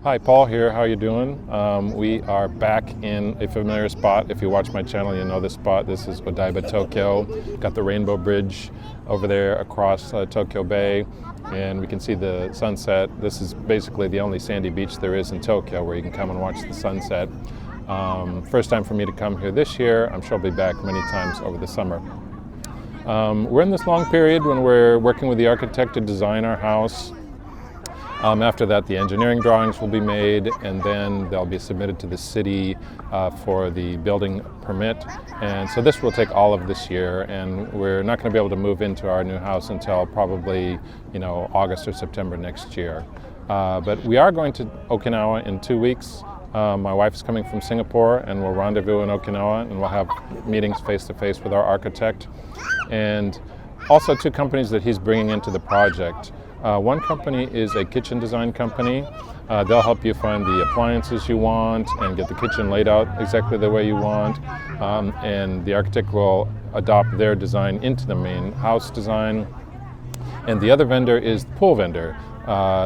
Hi, Paul here. How you doing? We are back in a familiar spot. If you watch my channel, you know this spot. This is Odaiba, Tokyo. Got the Rainbow Bridge over there across Tokyo Bay, and we can see the sunset. This is basically the only sandy beach there is in Tokyo where you can come and watch the sunset. First time for me to come here this year. I'm sure I'll be back many times over the summer. We're in this long period when we're working with the architect to design our house. After that, the engineering drawings will be made, and then they'll be submitted to the city for the building permit. And so this will take all of this year, and we're not going to be able to move into our new house until probably, August or September next year. But we are going to Okinawa in 2 weeks. My wife's coming from Singapore, and we'll rendezvous in Okinawa, and we'll have meetings face-to-face with our architect. And also 2 companies that he's bringing into the project. One company is a kitchen design company. They'll help you find the appliances you want and get the kitchen laid out exactly the way you want. And the architect will adopt their design into the main house design. And the other vendor is the pool vendor.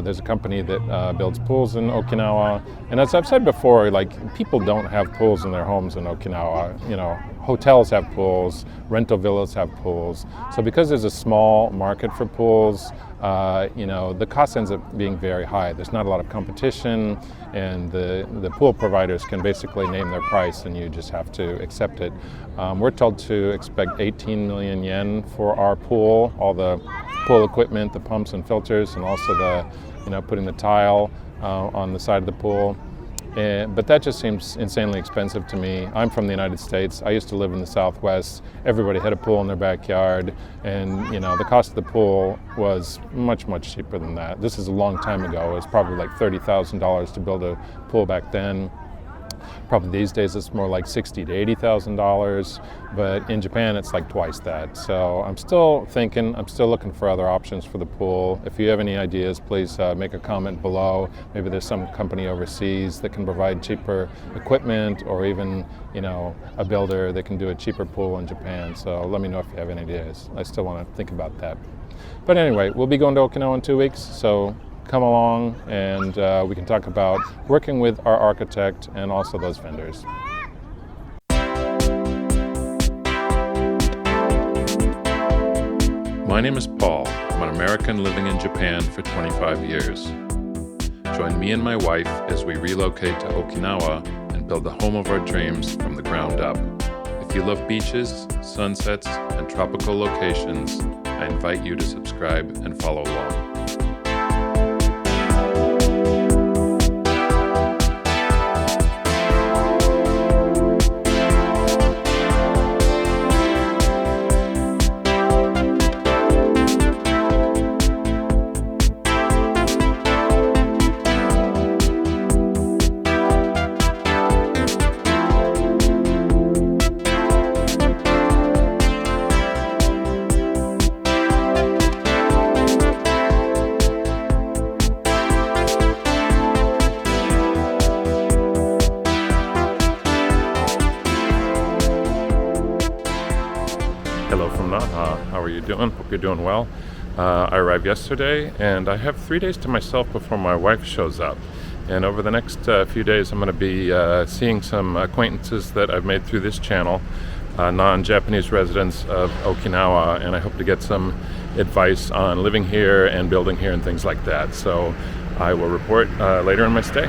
There's a company that builds pools in Okinawa. And as I've said before, people don't have pools in their homes in Okinawa. Hotels have pools, rental villas have pools. So because there's a small market for pools, the cost ends up being very high. There's not a lot of competition, and the pool providers can basically name their price and you just have to accept it. We're told to expect 18 million yen for our pool, all the pool equipment, the pumps and filters, and also the, putting the tile on the side of the pool. But that just seems insanely expensive to me. I'm from the United States. I used to live in the Southwest. Everybody had a pool in their backyard, and the cost of the pool was much, much cheaper than that. This is a long time ago. It was probably like $30,000 to build a pool back then. Probably these days it's more like $60,000 to $80,000, but in Japan it's like twice that. So I'm still looking for other options for the pool. If you have any ideas, please make a comment below. Maybe there's some company overseas that can provide cheaper equipment, or even, a builder that can do a cheaper pool in Japan. So let me know if you have any ideas. I still want to think about that. But anyway, we'll be going to Okinawa in 2 weeks, so come along and we can talk about working with our architect and also those vendors. My name is Paul. I'm an American living in Japan for 25 years. Join me and my wife as we relocate to Okinawa and build the home of our dreams from the ground up. If you love beaches, sunsets, and tropical locations, I invite you to subscribe and follow along. Hello from Naha. How are you doing? Hope you're doing well. I arrived yesterday, and I have 3 days to myself before my wife shows up. And over the next few days, I'm going to be seeing some acquaintances that I've made through this channel, non-Japanese residents of Okinawa, and I hope to get some advice on living here and building here and things like that. So I will report later in my stay.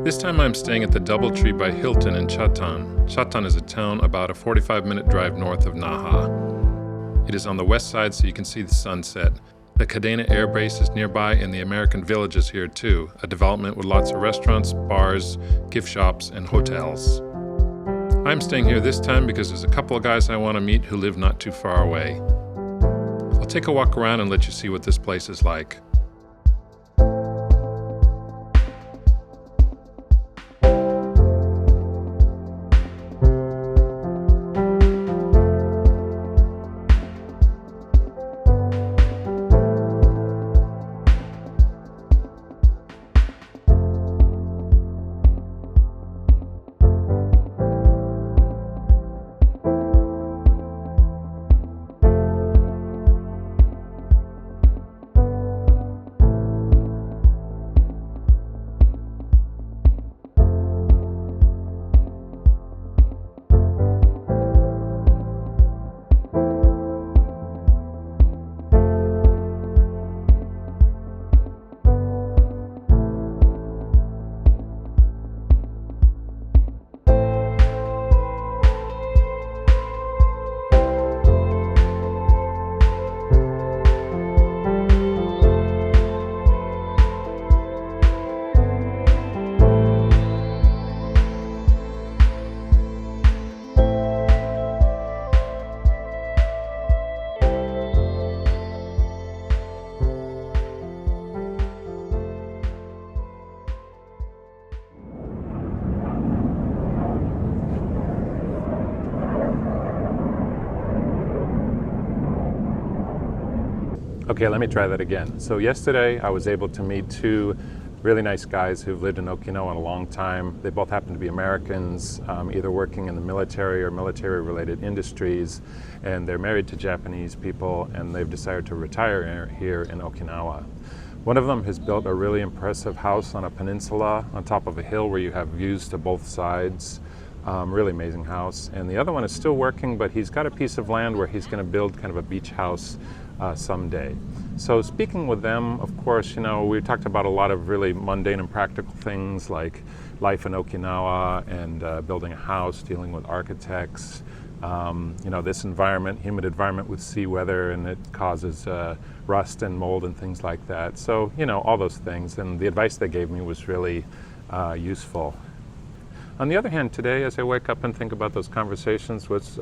This time I'm staying at the Doubletree by Hilton in Chatan. Chatan is a town about a 45-minute drive north of Naha. It is on the west side, so you can see the sunset. The Kadena Air Base is nearby, and the American Village is here too, a development with lots of restaurants, bars, gift shops, and hotels. I'm staying here this time because there's a couple of guys I want to meet who live not too far away. I'll take a walk around and let you see what this place is like. Okay, let me try that again. So yesterday I was able to meet two really nice guys who've lived in Okinawa a long time. They both happen to be Americans, either working in the military or military-related industries, and they're married to Japanese people, and they've decided to retire here in Okinawa. One of them has built a really impressive house on a peninsula on top of a hill where you have views to both sides. Really amazing house. And the other one is still working, but he's got a piece of land where he's going to build kind of a beach house someday. So speaking with them, of course, we talked about a lot of really mundane and practical things like life in Okinawa and building a house, dealing with architects, this environment, humid environment with sea weather, and it causes rust and mold and things like that. So, all those things. And the advice they gave me was really useful. On the other hand, today, as I wake up and think about those conversations, what's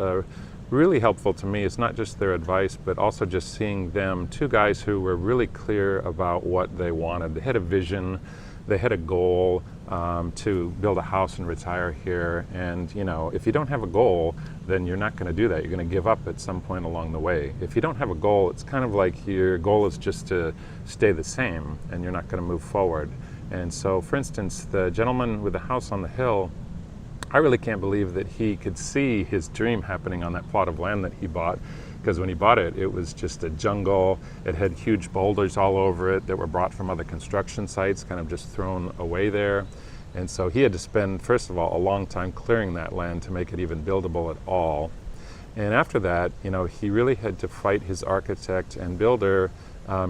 really helpful to me is not just their advice, but also just seeing them, two guys who were really clear about what they wanted. They had a vision, they had a goal to build a house and retire here. And, if you don't have a goal, then you're not going to do that. You're going to give up at some point along the way. If you don't have a goal, it's kind of like your goal is just to stay the same, and you're not going to move forward. And so, for instance, the gentleman with the house on the hill, I really can't believe that he could see his dream happening on that plot of land that he bought, because when he bought it, it was just a jungle. It had huge boulders all over it that were brought from other construction sites, kind of just thrown away there. And so he had to spend, first of all, a long time clearing that land to make it even buildable at all. And after that, he really had to fight his architect and builder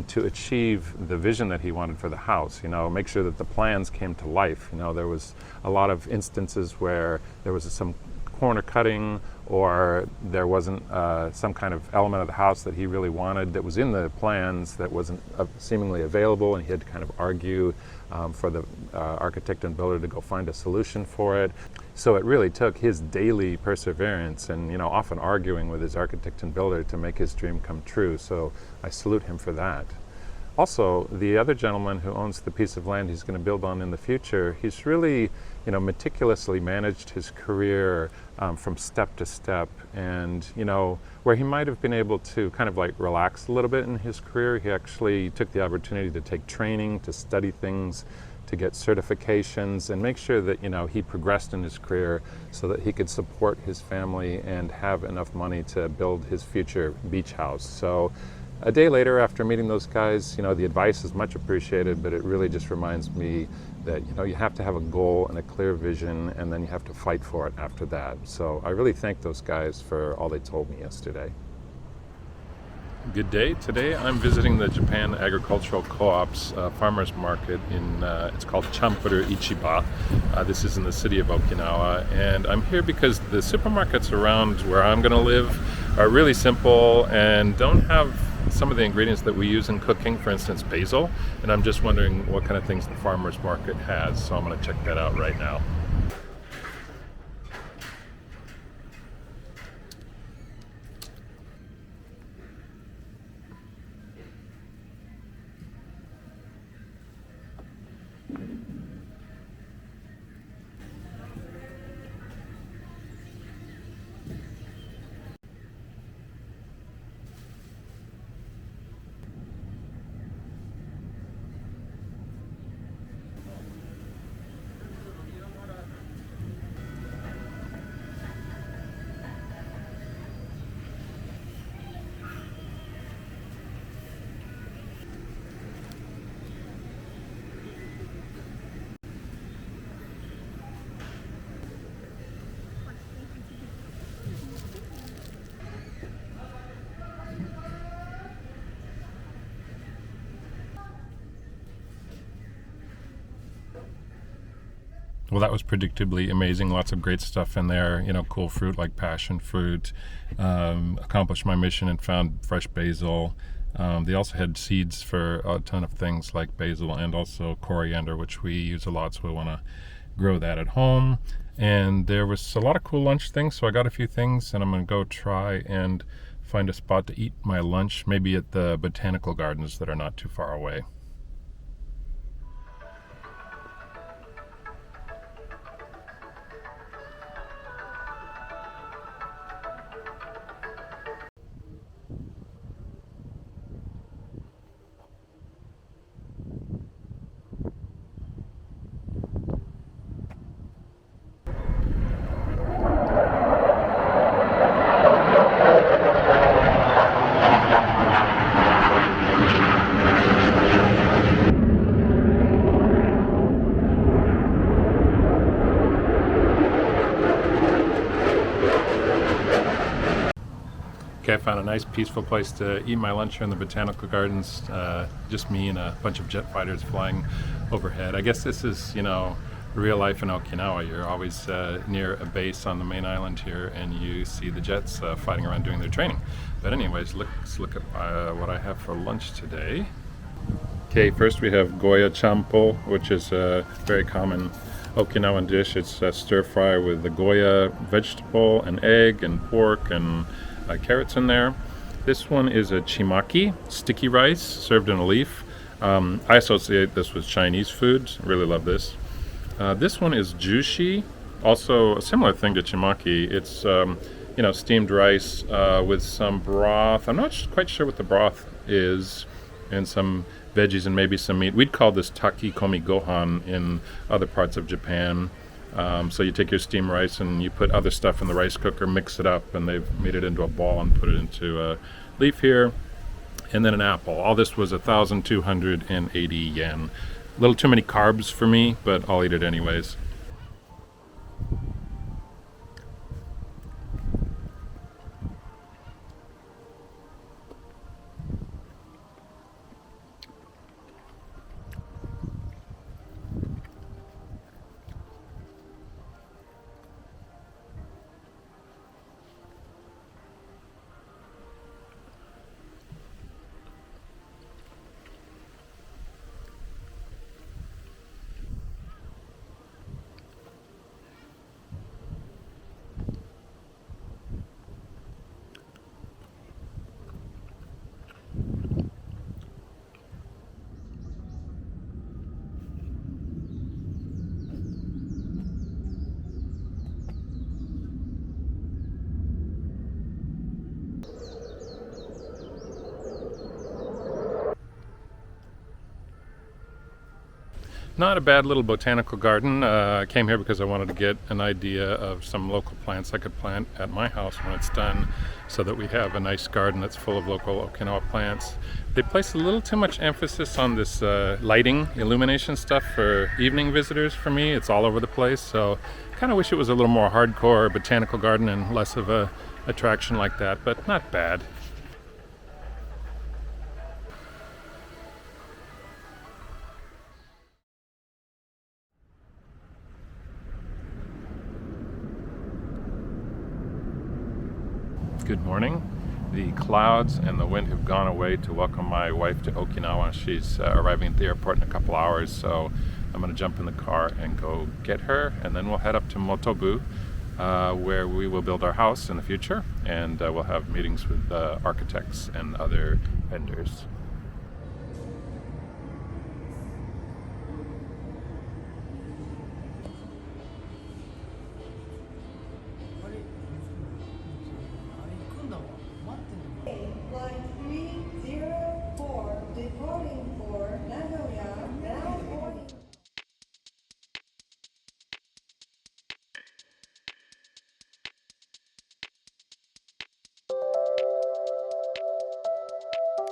to achieve the vision that he wanted for the house, make sure that the plans came to life. There was a lot of instances where there was some corner cutting, or there wasn't some kind of element of the house that he really wanted that was in the plans that wasn't seemingly available, and he had to kind of argue for the architect and builder to go find a solution for it. So it really took his daily perseverance and often arguing with his architect and builder to make his dream come true. So I salute him for that. Also, the other gentleman who owns the piece of land he's going to build on in the future, he's really, meticulously managed his career from step to step. And, where he might have been able to kind of like relax a little bit in his career, he actually took the opportunity to take training, to study things, to get certifications, and make sure that, he progressed in his career so that he could support his family and have enough money to build his future beach house. So a day later, after meeting those guys, the advice is much appreciated, but it really just reminds me that, you have to have a goal and a clear vision, and then you have to fight for it after that. So I really thank those guys for all they told me yesterday. Good day. Today I'm visiting the Japan Agricultural Co-op's farmers market it's called Champuru Ichiba. This is in the city of Okinawa, and I'm here because the supermarkets around where I'm going to live are really simple and don't have some of the ingredients that we use in cooking, for instance basil, and I'm just wondering what kind of things the farmers market has, so I'm going to check that out right now. Well, that was predictably amazing. Lots of great stuff in there. Cool fruit like passion fruit. Accomplished my mission and found fresh basil. They also had seeds for a ton of things like basil and also coriander, which we use a lot, so we want to grow that at home. And there was a lot of cool lunch things, so I got a few things, and I'm going to go try and find a spot to eat my lunch, maybe at the botanical gardens that are not too far away. nice peaceful place to eat my lunch here in the botanical gardens. Just me and a bunch of jet fighters flying overhead. I guess this is, real life in Okinawa. You're always near a base on the main island here, and you see the jets fighting around doing their training. But anyways, let's look at what I have for lunch today. Okay, first we have goya champo, which is a very common Okinawan dish. It's a stir fry with the goya vegetable and egg and pork and carrots in there. This one is a chimaki, sticky rice served in a leaf. I associate this with Chinese food. Really love this. This one is jushi, also a similar thing to chimaki. It's steamed rice with some broth. I'm not quite sure what the broth is, and some veggies and maybe some meat. We'd call this takikomi gohan in other parts of Japan. So you take your steamed rice and you put other stuff in the rice cooker, mix it up, and they've made it into a ball and put it into a leaf here. And then an apple. All this was 1,280 yen. A little too many carbs for me, but I'll eat it anyways. Not a bad little botanical garden. I came here because I wanted to get an idea of some local plants I could plant at my house when it's done, so that we have a nice garden that's full of local Okinawa plants. They place a little too much emphasis on this lighting, illumination stuff for evening visitors for me. It's all over the place, so I kind of wish it was a little more hardcore botanical garden and less of a attraction like that, but not bad. Good morning. The clouds and the wind have gone away to welcome my wife to Okinawa. She's arriving at the airport in a couple hours, so I'm going to jump in the car and go get her, and then we'll head up to Motobu, where we will build our house in the future, and we'll have meetings with architects and other vendors.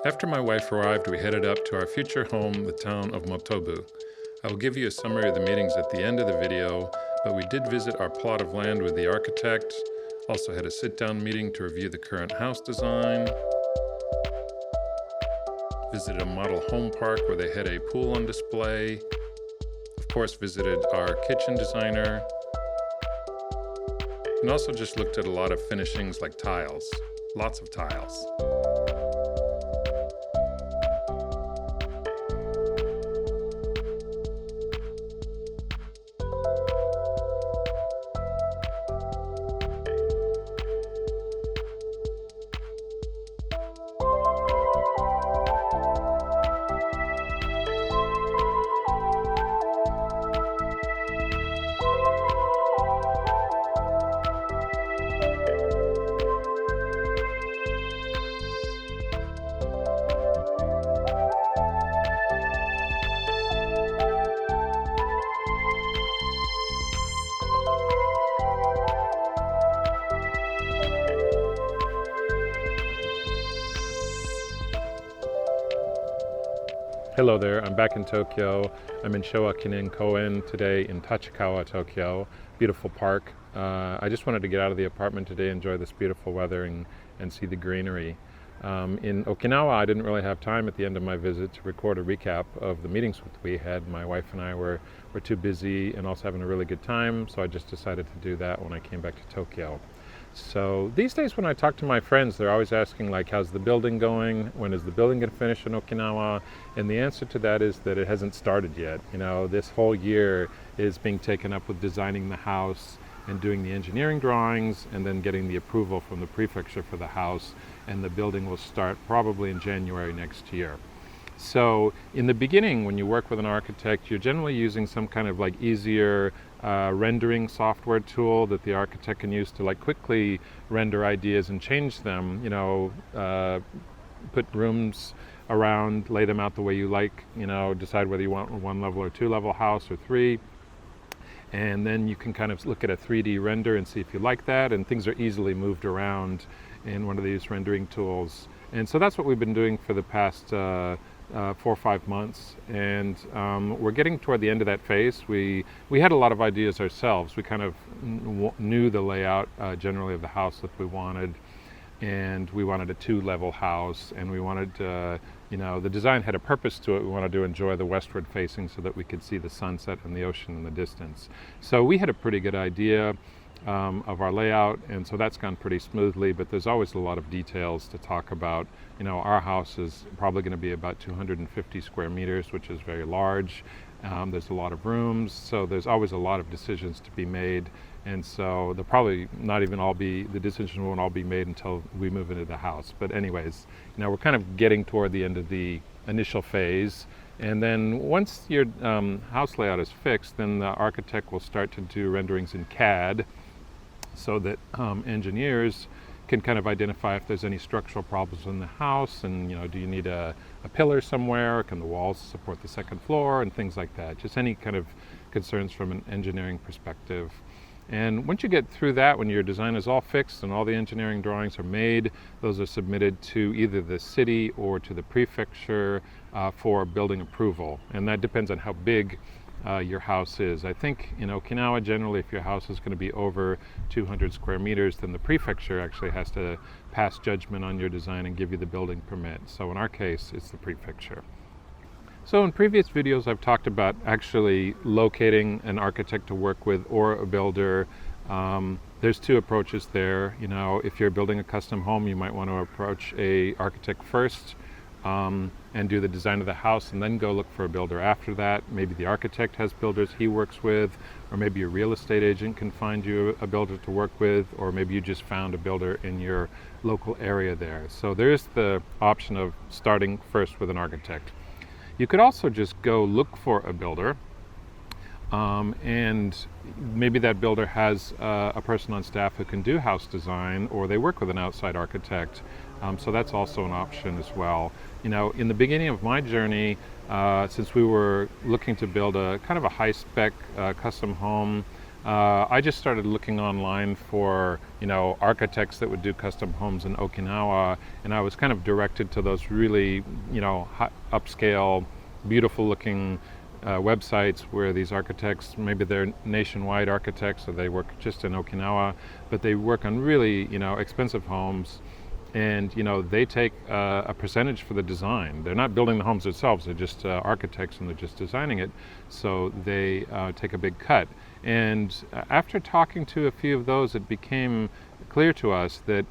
After my wife arrived, we headed up to our future home, the town of Motobu. I will give you a summary of the meetings at the end of the video, but we did visit our plot of land with the architect, also had a sit-down meeting to review the current house design, visited a model home park where they had a pool on display, of course visited our kitchen designer, and also just looked at a lot of finishings like tiles, lots of tiles. Hello there, I'm back in Tokyo. I'm in Showa Kinen Koen today in Tachikawa, Tokyo. Beautiful park. I just wanted to get out of the apartment today, enjoy this beautiful weather and see the greenery. In Okinawa, I didn't really have time at the end of my visit to record a recap of the meetings that we had. My wife and I were too busy and also having a really good time, so I just decided to do that when I came back to Tokyo. So these days when I talk to my friends, they're always asking, like, how's the building going? When is the building going to finish in Okinawa? And the answer to that is that it hasn't started yet. This whole year is being taken up with designing the house and doing the engineering drawings and then getting the approval from the prefecture for the house, and the building will start probably in January next year. So in the beginning, when you work with an architect, you're generally using some kind of like easier rendering software tool that the architect can use to like quickly render ideas and change them, put rooms around, lay them out the way you like, decide whether you want a 1-level or 2-level house or 3. And then you can kind of look at a 3D render and see if you like that, and things are easily moved around in one of these rendering tools. And so that's what we've been doing for the past 4 or 5 months, and we're getting toward the end of that phase. We had a lot of ideas ourselves. We kind of knew the layout generally of the house that we wanted, and we wanted a 2-level house, and we wanted the design had a purpose to it. We wanted to enjoy the westward facing so that we could see the sunset and the ocean in the distance. So we had a pretty good idea of our layout, and so that's gone pretty smoothly, but there's always a lot of details to talk about. Our house is probably going to be about 250 square meters, which is very large. There's a lot of rooms, so there's always a lot of decisions to be made, and so they'll probably not even all be, the decision won't all be made until we move into the house. But anyways, we're kind of getting toward the end of the initial phase. And then once your house layout is fixed, then the architect will start to do renderings in CAD so that engineers can kind of identify if there's any structural problems in the house, and do you need a pillar somewhere, can the walls support the second floor, and things like that. Just any kind of concerns from an engineering perspective. And once you get through that, when your design is all fixed and all the engineering drawings are made, those are submitted to either the city or to the prefecture for building approval. And that depends on how big your house is. I think in Okinawa, generally, if your house is going to be over 200 square meters, then the prefecture actually has to pass judgment on your design and give you the building permit. So in our case, it's the prefecture. So in previous videos, I've talked about actually locating an architect to work with or a builder. There's 2 approaches there. If you're building a custom home, you might want to approach a architect first and do the design of the house, and then go look for a builder after that. Maybe the architect has builders he works with, or maybe a real estate agent can find you a builder to work with, or maybe you just found a builder in your local area there. So there's the option of starting first with an architect. You could also just go look for a builder, and maybe that builder has a person on staff who can do house design, or they work with an outside architect. So that's also an option as well. In the beginning of my journey, since we were looking to build a kind of a high-spec custom home, I just started looking online for architects that would do custom homes in Okinawa, and I was kind of directed to those really upscale, beautiful-looking websites where these architects, maybe they're nationwide architects, or they work just in Okinawa, but they work on really expensive homes. And they take a percentage for the design. They're not building the homes themselves, they're just architects, and they're just designing it, so they take a big cut. And after talking to a few of those, it became clear to us that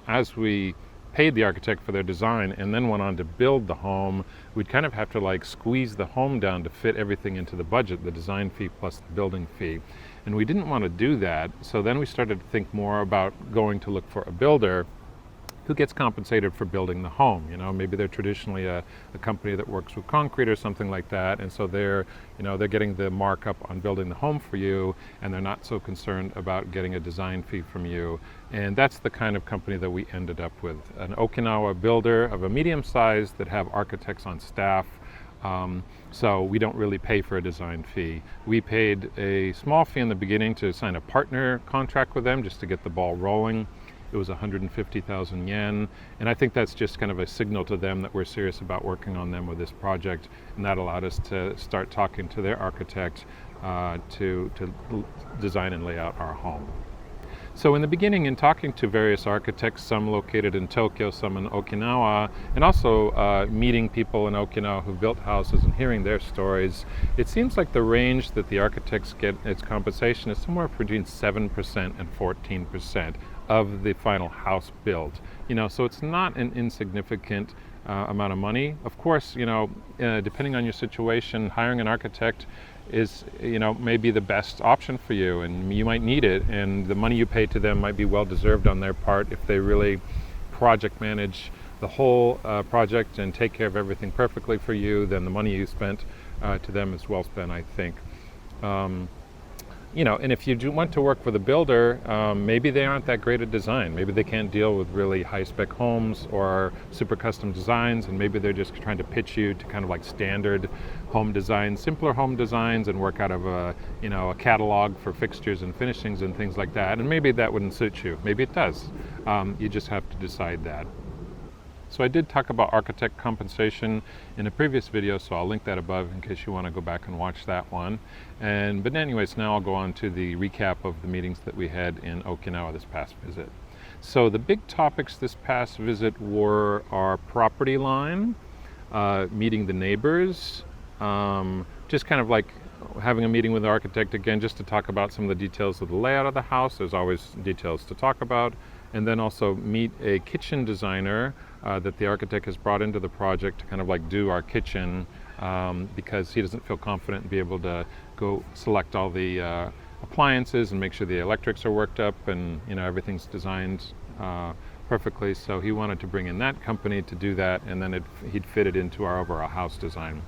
as we paid the architect for their design and then went on to build the home, we'd kind of have to like squeeze the home down to fit everything into the budget, the design fee plus the building fee. And we didn't want to do that, so then we started to think more about going to look for a builder who gets compensated for building the home. Maybe they're traditionally a company that works with concrete or something like that, and so they're getting the markup on building the home for you, and they're not so concerned about getting a design fee from you. And that's the kind of company that we ended up with, an Okinawa builder of a medium size that have architects on staff. So we don't really pay for a design fee. We paid a small fee in the beginning to sign a partner contract with them just to get the ball rolling. It was 150,000 yen, and I think that's just kind of a signal to them that we're serious about working on them with this project, and that allowed us to start talking to their architect to design and lay out our home. So in the beginning, in talking to various architects, some located in Tokyo, some in Okinawa, and also meeting people in Okinawa who built houses and hearing their stories, it seems like the range that the architects get its compensation is somewhere between 7% and 14% of the final house built. So it's not an insignificant amount of money. Of course, depending on your situation, hiring an architect is, maybe the best option for you, and you might need it, and the money you pay to them might be well deserved on their part if they really project manage the whole project and take care of everything perfectly for you. Then the money you spent to them is well spent, I think. And if you do want to work with a builder, maybe they aren't that great at design. Maybe they can't deal with really high-spec homes or super custom designs, and maybe they're just trying to pitch you to kind of like standard home designs, simpler home designs, and work out of a catalog for fixtures and finishings and things like that. And maybe that wouldn't suit you. Maybe it does. You just have to decide that. So I did talk about architect compensation in a previous video, so I'll link that above in case you want to go back and watch that one. But anyways, now I'll go on to the recap of the meetings that we had in Okinawa this past visit. So the big topics this past visit were our property line, meeting the neighbors, just kind of like having a meeting with the architect again, just to talk about some of the details of the layout of the house. There's always details to talk about. And then also meet a kitchen designer that the architect has brought into the project to kind of like do our kitchen, because he doesn't feel confident and be able to go select all the appliances and make sure the electrics are worked up and everything's designed perfectly. So he wanted to bring in that company to do that, and then he'd fit it into our overall house design.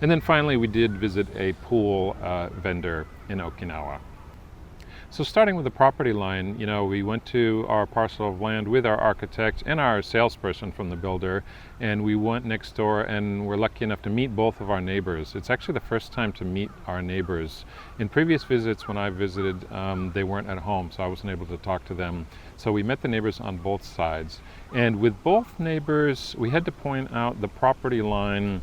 And then finally, we did visit a pool vendor in Okinawa. So starting with the property line, we went to our parcel of land with our architect and our salesperson from the builder, and we went next door and were lucky enough to meet both of our neighbors. It's actually the first time to meet our neighbors. In previous visits when I visited, they weren't at home, so I wasn't able to talk to them. So we met the neighbors on both sides. And with both neighbors, we had to point out the property line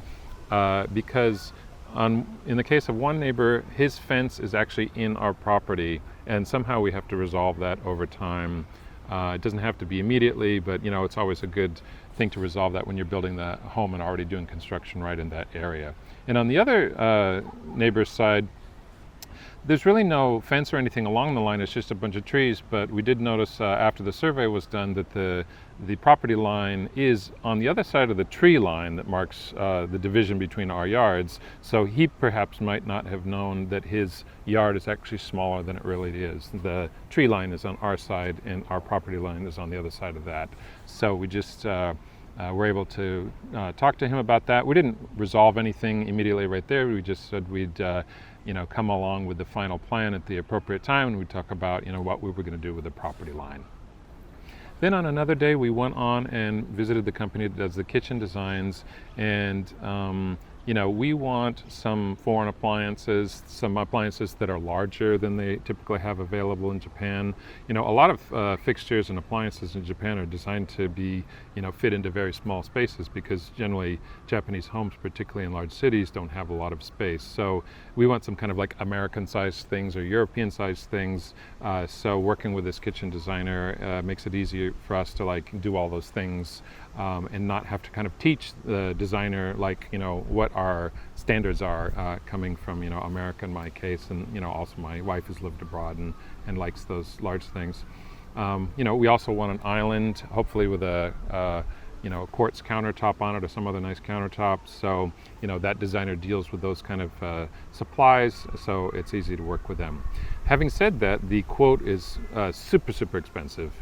because in the case of one neighbor, his fence is actually in our property, and somehow we have to resolve that over time. It doesn't have to be immediately, but it's always a good thing to resolve that when you're building the home and already doing construction right in that area. And on the other neighbor's side, there's really no fence or anything along the line. It's just a bunch of trees, but we did notice after the survey was done that the property line is on the other side of the tree line that marks the division between our yards. So he perhaps might not have known that his yard is actually smaller than it really is. The tree line is on our side and our property line is on the other side of that. So we just were able to talk to him about that. We didn't resolve anything immediately right there. We just said we'd come along with the final plan at the appropriate time, and we'd talk about what we were going to do with the property line. Then on another day, we went on and visited the company that does the kitchen designs, and we want some foreign appliances, some appliances that are larger than they typically have available in Japan. A lot of fixtures and appliances in Japan are designed to be, fit into very small spaces, because generally Japanese homes, particularly in large cities, don't have a lot of space. So we want some kind of like American-sized things or European-sized things. So working with this kitchen designer makes it easier for us to like do all those things and not have to kind of teach the designer what our standards are coming from America in my case, and also my wife has lived abroad and likes those large things. We also want an island, hopefully with a quartz countertop on it or some other nice countertop. So that designer deals with those kind of supplies, so it's easy to work with them. Having said that, the quote is super expensive.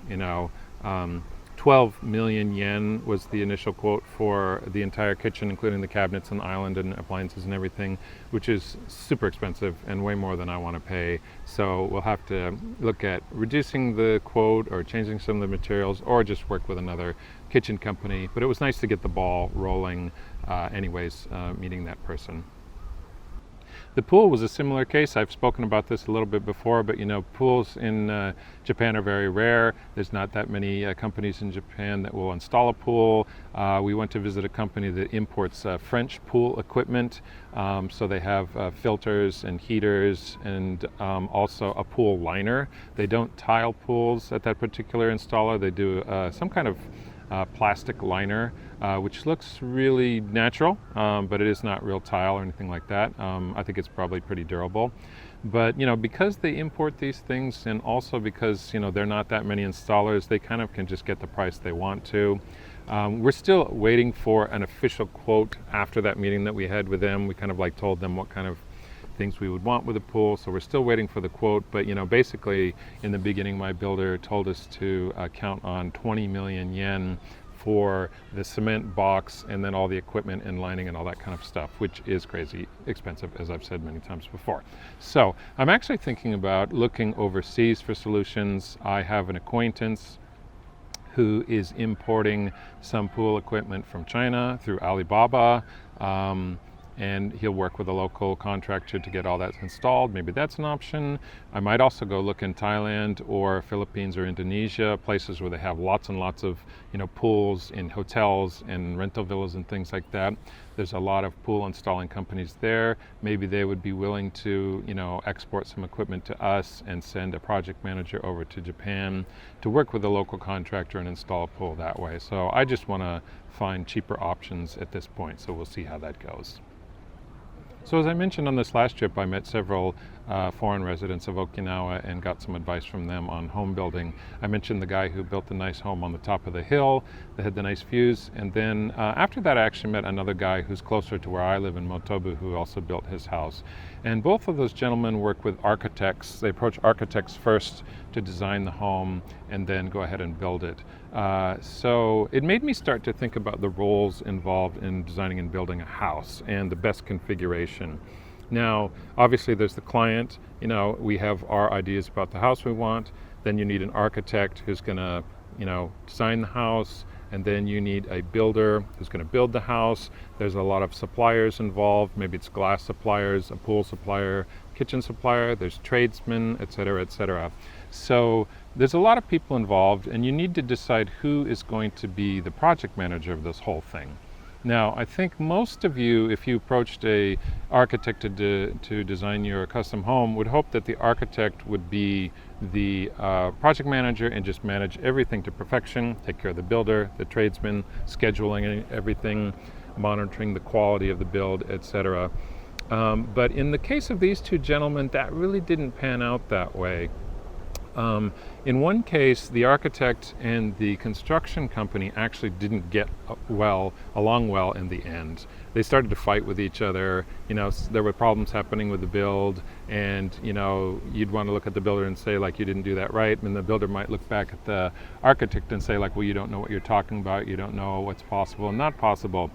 12 million yen was the initial quote for the entire kitchen, including the cabinets and island and appliances and everything, which is super expensive and way more than I want to pay. So we'll have to look at reducing the quote or changing some of the materials, or just work with another kitchen company. But it was nice to get the ball rolling anyways, meeting that person. The pool was a similar case. I've spoken about this a little bit before, but pools in Japan are very rare. There's not that many companies in Japan that will install a pool. We went to visit a company that imports French pool equipment. So they have filters and heaters and also a pool liner. They don't tile pools at that particular installer. They do some kind of plastic liner, which looks really natural, but it is not real tile or anything like that. I think it's probably pretty durable. But because they import these things, and also because there are not that many installers, they kind of can just get the price they want to. We're still waiting for an official quote after that meeting that we had with them. We kind of told them what kind of things we would want with the pool, so we're still waiting for the quote. But basically in the beginning, my builder told us to count on 20 million yen for the cement box and then all the equipment and lining and all that kind of stuff, which is crazy expensive, as I've said many times before. So I'm actually thinking about looking overseas for solutions. I have an acquaintance who is importing some pool equipment from China through Alibaba. And he'll work with a local contractor to get all that installed. Maybe that's an option. I might also go look in Thailand or Philippines or Indonesia, places where they have lots and lots of pools in hotels and rental villas and things like that. There's a lot of pool installing companies there. Maybe they would be willing to export some equipment to us and send a project manager over to Japan to work with a local contractor and install a pool that way. So I just want to find cheaper options at this point, so we'll see how that goes. So as I mentioned on this last trip, I met several foreign residents of Okinawa and got some advice from them on home building. I mentioned the guy who built the nice home on the top of the hill that had the nice views, and then after that I actually met another guy who's closer to where I live in Motobu who also built his house. And both of those gentlemen work with architects. They approach architects first to design the home and then go ahead and build it. So it made me start to think about the roles involved in designing and building a house and the best configuration. Now, obviously there's the client. We have our ideas about the house we want. Then you need an architect who's going to, design the house. And then you need a builder who's going to build the house. There's a lot of suppliers involved. Maybe it's glass suppliers, a pool supplier, kitchen supplier. There's tradesmen, et cetera, et cetera. So there's a lot of people involved, and you need to decide who is going to be the project manager of this whole thing. Now, I think most of you, if you approached a architect to design your custom home, would hope that the architect would be the project manager and just manage everything to perfection, take care of the builder, the tradesman, scheduling everything, monitoring the quality of the build, etc. But in the case of these two gentlemen, that really didn't pan out that way. In one case, the architect and the construction company actually didn't get along well in the end. They started to fight with each other. There were problems happening with the build, and you'd want to look at the builder and say you didn't do that right, and the builder might look back at the architect and say well, you don't know what you're talking about, you don't know what's possible and not possible.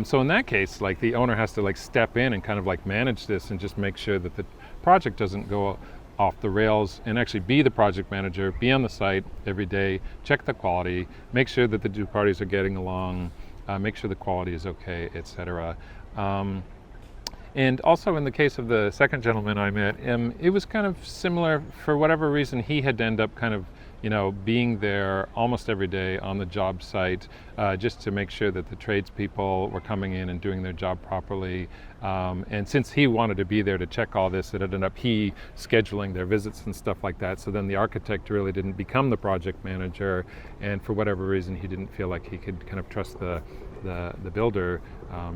So in that case, the owner has to step in and kind of manage this and just make sure that the project doesn't go off the rails, and actually be the project manager, be on the site every day, check the quality, make sure that the two parties are getting along, make sure the quality is okay, etc. And also in the case of the second gentleman I met, it was kind of similar. For whatever reason, he had to end up kind of being there almost every day on the job site, just to make sure that the tradespeople were coming in and doing their job properly. And since he wanted to be there to check all this, it ended up he scheduling their visits and stuff like that. So then the architect really didn't become the project manager, and for whatever reason, he didn't feel like he could kind of trust the builder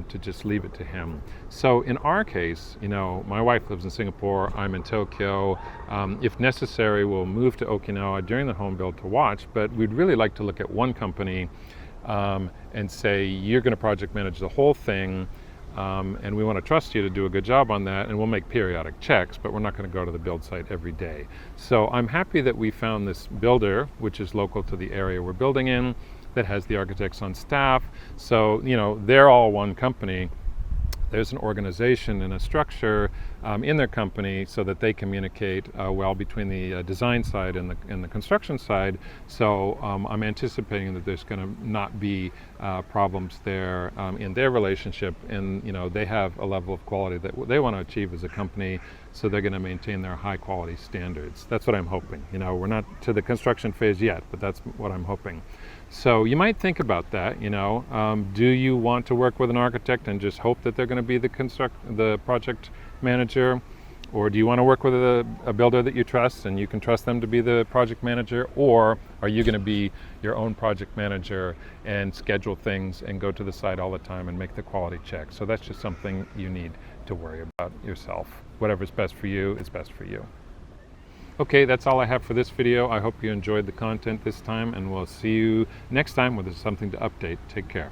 to just leave it to him. So in our case, my wife lives in Singapore, I'm in Tokyo. If necessary, we'll move to Okinawa during the home build to watch, but we'd really like to look at one company and say, you're going to project manage the whole thing, and we want to trust you to do a good job on that, and we'll make periodic checks, but we're not going to go to the build site every day. So I'm happy that we found this builder, which is local to the area we're building in, that has the architects on staff. So, they're all one company. there's an organization and a structure in their company so that they communicate well between the design side and the construction side. So I'm anticipating that there's going to not be problems there in their relationship, and they have a level of quality that they want to achieve as a company, so they're going to maintain their high quality standards. That's what I'm hoping. We're not to the construction phase yet, but that's what I'm hoping. So you might think about that. Do you want to work with an architect and just hope that they're going to be the project manager, or do you want to work with a builder that you trust and you can trust them to be the project manager, or are you going to be your own project manager and schedule things and go to the site all the time and make the quality check? So that's just something you need to worry about yourself. Whatever's best for you is best for you. Okay, that's all I have for this video. I hope you enjoyed the content this time, and we'll see you next time when there's something to update. Take care.